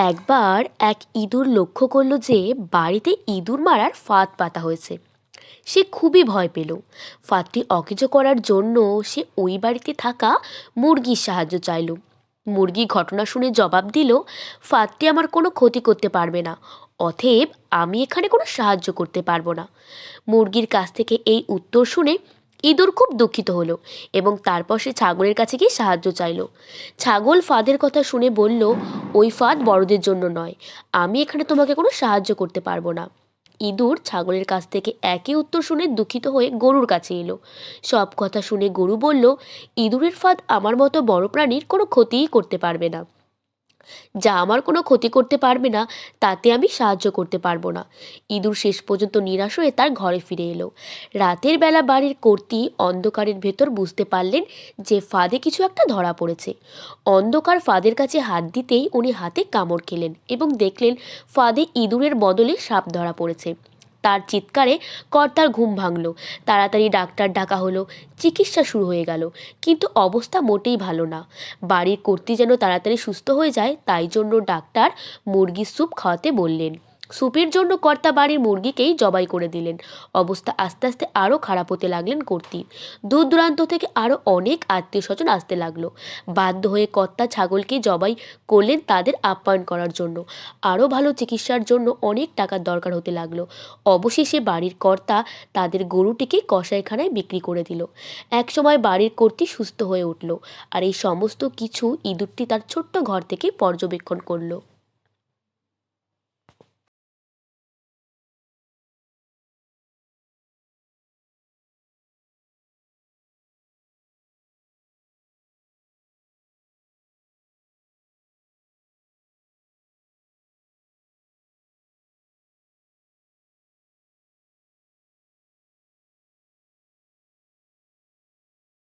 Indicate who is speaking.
Speaker 1: একবার এক ইঁদুর লক্ষ্য করল যে বাড়িতে ইঁদুর মারার ফাঁদ পাতা হয়েছে। সে খুবই ভয় পেল। ফাঁদটি অকেজো করার জন্য সে ওই বাড়িতে থাকা মুরগির সাহায্য চাইল। মুরগি ঘটনা শুনে জবাব দিল, ফাঁদটি আমার কোনো ক্ষতি করতে পারবে না, অতএব আমি এখানে কোনো সাহায্য করতে পারবো না। মুরগির কাছ থেকে এই উত্তর শুনে ইঁদুর খুব দুঃখিত হলো এবং তারপর সে ছাগলের কাছে গিয়ে সাহায্য চাইল। ছাগল ফাঁদের কথা শুনে বলল, ওই ফাঁদ বড়দের জন্য নয়, আমি এখানে তোমাকে কোনো সাহায্য করতে পারবো না। ইঁদুর ছাগলের কাছ থেকে একই উত্তর শুনে দুঃখিত হয়ে গরুর কাছে এলো। সব কথা শুনে গরু বলল, ইঁদুরের ফাঁদ আমার মতো বড় প্রাণীর কোনো ক্ষতিই করতে পারবে না। যা আমার কোনো ক্ষতি করতে পারবে না তাতে আমি সাহায্য করতে পারবো না। ইঁদুর শেষ পর্যন্ত নিরাশ হয়ে তার ঘরে ফিরে এলো। রাতের বেলা বাড়ির কর্ত্রী অন্ধকারের ভেতর বুঝতে পারলেন যে ফাঁদে কিছু একটা ধরা পড়েছে। অন্ধকার ফাঁদের কাছে হাত দিতেই উনি হাতে কামড় খেলেন এবং দেখলেন ফাঁদে ইঁদুরের বদলে সাপ ধরা পড়েছে। তার চিৎকারে কর্তার ঘুম ভাঙল। তাড়াতাড়ি ডাক্তার ডাকা হলো। চিকিৎসা শুরু হয়ে গেল, কিন্তু অবস্থা মোটেই ভালো না। বাড়ির কর্ত্রী যেন তাড়াতাড়ি সুস্থ হয়ে যায়, তাই জন্য ডাক্তার মুরগির স্যুপ খাওয়াতে বললেন। স্যুপের জন্য কর্তা বাড়ির মুরগিকেই জবাই করে দিলেন। অবস্থা আস্তে আস্তে আরও খারাপ হতে লাগলেন কর্ত্রী। দূর দূরান্ত থেকে আরও অনেক আত্মীয় স্বজন আসতে লাগলো। বাধ্য হয়ে কর্তা ছাগলকে জবাই করলেন তাদের আপ্যায়ন করার জন্য। আরও ভালো চিকিৎসার জন্য অনেক টাকার দরকার হতে লাগলো। অবশেষে বাড়ির কর্তা তাদের গরুটিকে কসাইখানায় বিক্রি করে দিল। একসময় বাড়ির কর্ত্রী সুস্থ হয়ে উঠল, আর এই সমস্ত কিছু ইঁদুরটি তার ছোট্ট ঘর থেকে পর্যবেক্ষণ করলো।